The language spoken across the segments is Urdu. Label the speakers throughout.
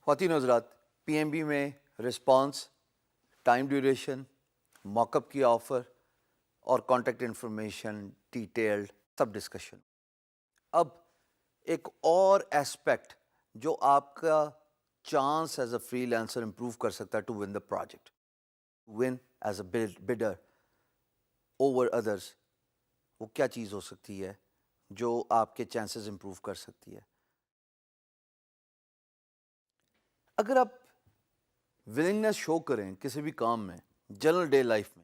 Speaker 1: خواتین حضرات، پی ایم بی میں response, time duration, mock up کی آفر اور کانٹیکٹ انفارمیشن ڈیٹیلڈ سب ڈسکشن. اب ایک اور ایسپیکٹ جو آپ کا chance as a freelancer improve کر سکتا ہے to win the project, win as a bidder over others, وہ کیا چیز ہو سکتی ہے جو آپ کے چانسز امپروو کر سکتی ہے؟ اگر آپ ولنگنس شو کریں کسی بھی کام میں، جنرل ڈے لائف میں،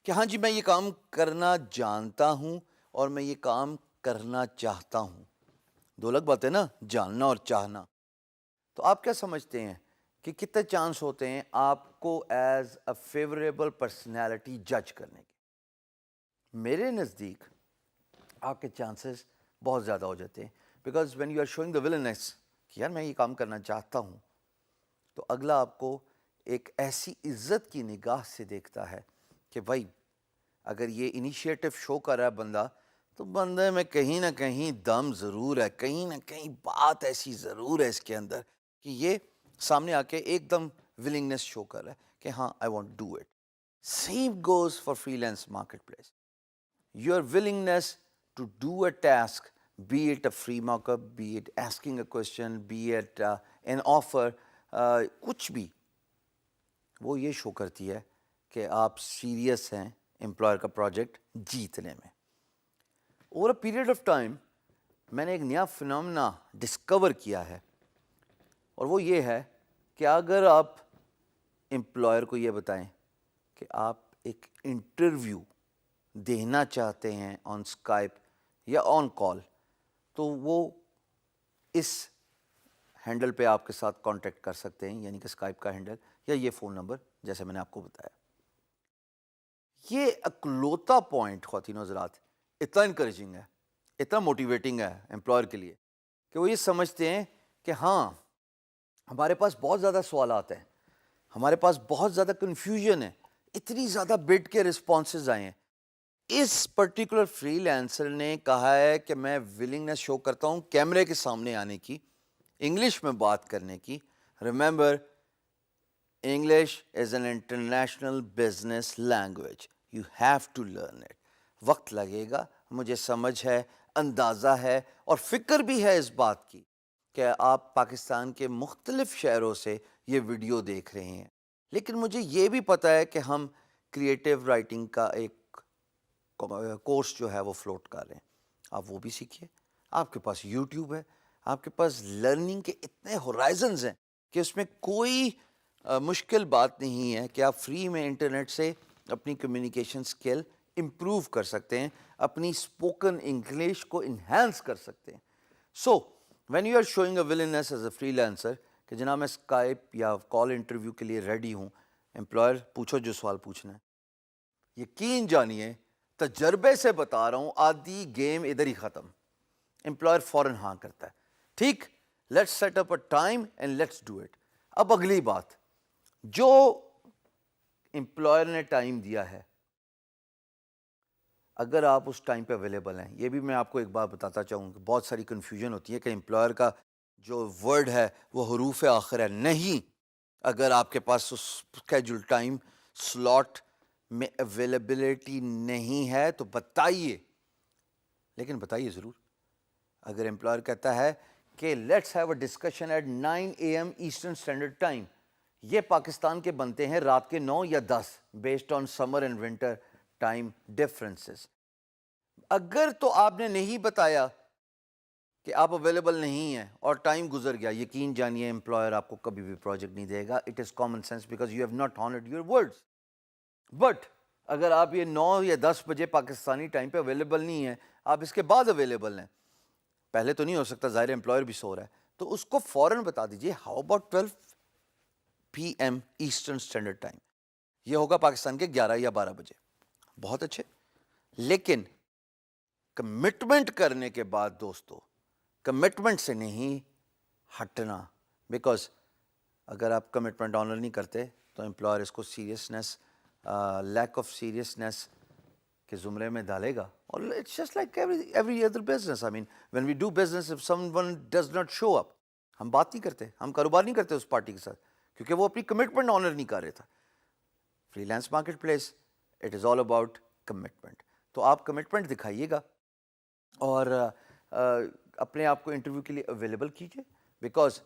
Speaker 1: کہ ہاں جی میں یہ کام کرنا جانتا ہوں اور میں یہ کام کرنا چاہتا ہوں، دو الگ باتیں نا، جاننا اور چاہنا. تو آپ کیا سمجھتے ہیں کہ کتنے چانس ہوتے ہیں آپ کو ایز اے فیوریبل پرسنالٹی جج کرنے کے؟ میرے نزدیک آپ کے چانسز بہت زیادہ ہو جاتے ہیں، because when you are showing the willingness کہ یار میں یہ کام کرنا چاہتا ہوں، تو اگلا آپ کو ایک ایسی عزت کی نگاہ سے دیکھتا ہے کہ بھائی اگر یہ انیشیٹو شو کر رہا ہے بندہ، تو بندے میں کہیں نہ کہیں دم ضرور ہے، کہیں نہ کہیں بات ایسی ضرور ہے اس کے اندر کہ یہ سامنے آ کے ایک دم ولنگنس شو کر رہا ہے کہ ہاں I want do it. Same goes for free lance market place. Your willingness to do a task, be it a free mock-up, be it asking a question, be it an offer, کچھ بھی، وہ یہ شو کرتی ہے کہ آپ سیریس ہیں امپلائر کا پروجیکٹ جیتنے میں. Over a period of time میں نے ایک نیا فنامنا ڈسکور کیا ہے، اور وہ یہ ہے کہ اگر آپ امپلائر کو یہ بتائیں کہ آپ ایک انٹرویو دینا چاہتے ہیں آن اسکائپ یا آن کال، تو وہ اس ہینڈل پہ آپ کے ساتھ کانٹیکٹ کر سکتے ہیں، یعنی کہ اسکائپ کا ہینڈل یا یہ فون نمبر جیسے میں نے آپ کو بتایا. یہ اکلوتا پوائنٹ خواتین و حضرات اتنا انکریجنگ ہے، اتنا موٹیویٹنگ ہے امپلائر کے لیے کہ وہ یہ سمجھتے ہیں کہ ہاں ہمارے پاس بہت زیادہ سوالات ہیں، ہمارے پاس بہت زیادہ کنفیوژن ہے، اتنی زیادہ بڈ کے رسپانسز آئے ہیں. اس پرٹیکولر فری لانسر نے کہا ہے کہ میں ولنگنس شو کرتا ہوں کیمرے کے سامنے آنے کی، انگلش میں بات کرنے کی. Remember, English is an international business language, you have to learn it. وقت لگے گا، مجھے سمجھ ہے، اندازہ ہے اور فکر بھی ہے اس بات کی کہ آپ پاکستان کے مختلف شہروں سے یہ ویڈیو دیکھ رہے ہیں، لیکن مجھے یہ بھی پتہ ہے کہ ہم کریٹیو رائٹنگ کا ایک کورس جو ہے وہ فلوٹ کر رہے ہیں. آپ وہ بھی سیکھیے. آپ کے پاس یوٹیوب ہے، آپ کے پاس لرننگ کے اتنے ہورائزنز ہیں کہ اس میں کوئی مشکل بات نہیں ہے کہ آپ فری میں انٹرنیٹ سے اپنی کمیونیکیشن سکل امپروو کر سکتے ہیں، اپنی اسپوکن انگلش کو انہینس کر سکتے ہیں. So when you are showing a willingness as a freelancer کہ جناب میں اسکائپ یا کال انٹرویو کے لیے ریڈی ہوں، امپلائر پوچھو جو سوال پوچھنا ہے. یقین جانیے، تجربے سے بتا رہا ہوں، آدھی گیم ادھر ہی ختم. امپلائر فوراً ہاں کرتا ہے، ٹھیک، let's set up a time and let's do it. اب اگلی بات، جو امپلائر نے ٹائم دیا ہے، اگر آپ اس ٹائم پہ اویلیبل ہیں، یہ بھی میں آپ کو ایک بات بتاتا چاہوں کہ بہت ساری کنفیوژن ہوتی ہے کہ امپلائر کا جو ورڈ ہے وہ حروف آخر ہے. نہیں، اگر آپ کے پاس اس اسکیجول ٹائم سلاٹ میں اویلیبلٹی نہیں ہے تو بتائیے، لیکن بتائیے ضرور. اگر امپلائر کہتا ہے کہ let's have a discussion at 9 AM Eastern Standard Time, یہ پاکستان کے بنتے ہیں رات کے 9 یا 10 based on summer and winter time differences. اگر تو آپ نے نہیں بتایا کہ آپ اویلیبل نہیں ہیں اور ٹائم گزر گیا، یقین جانیے امپلائر آپ کو کبھی بھی پروجیکٹ نہیں دے گا. It is common sense because you have not honoured your words. But اگر آپ یہ 9 یا 10 بجے پاکستانی ٹائم پہ اویلیبل نہیں ہیں، آپ اس کے بعد اویلیبل ہیں، پہلے تو نہیں ہو سکتا، ظاہر امپلائر بھی سو رہا ہے، تو اس کو فوراً بتا دیجیے how about 12 PM eastern Standard Time. یہ ہوگا پاکستان کے 11 یا 12 بجے. بہت اچھے. لیکن کمٹمنٹ کرنے کے بعد دوستو، کمٹمنٹ سے نہیں ہٹنا، بیکاز اگر آپ کمٹمنٹ آنر نہیں کرتے تو امپلائر اس کو سیریسنس، لیک آف سیریسنس کے زمرے میں ڈالے گا. اور it's just like every other business. I mean when we do business, if someone does not show up, ہم بات نہیں کرتے, ہم کاروبار نہیں کرتے اس پارٹی کے ساتھ, کیونکہ وہ اپنی کمٹمنٹ آنر نہیں کر رہا تھا. Free lance market place, it is all about commitment. تو آپ کمٹمنٹ دکھائیے گا اور اپنے آپ کو انٹرویو کے لیے اویلیبل کیجیے, بیکاز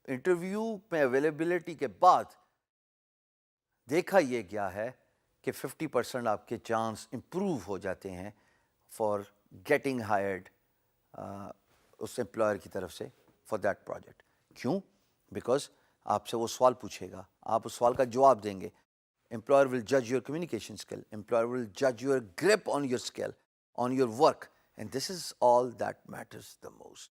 Speaker 1: انٹرویو میں اویلیبلٹی کے بعد دیکھا یہ گیا ہے کہ 50% آپ کے چانس امپروو ہو جاتے ہیں فار گیٹنگ ہائرڈ اس امپلائر کی طرف سے فار دیٹ پروجیکٹ. کیوں؟ بیکاز آپ سے وہ سوال پوچھے گا, آپ اس سوال کا جواب دیں گے. Employer will judge your communication skill. Employer will judge your grip on your skill, on your work. And this is all that matters the most.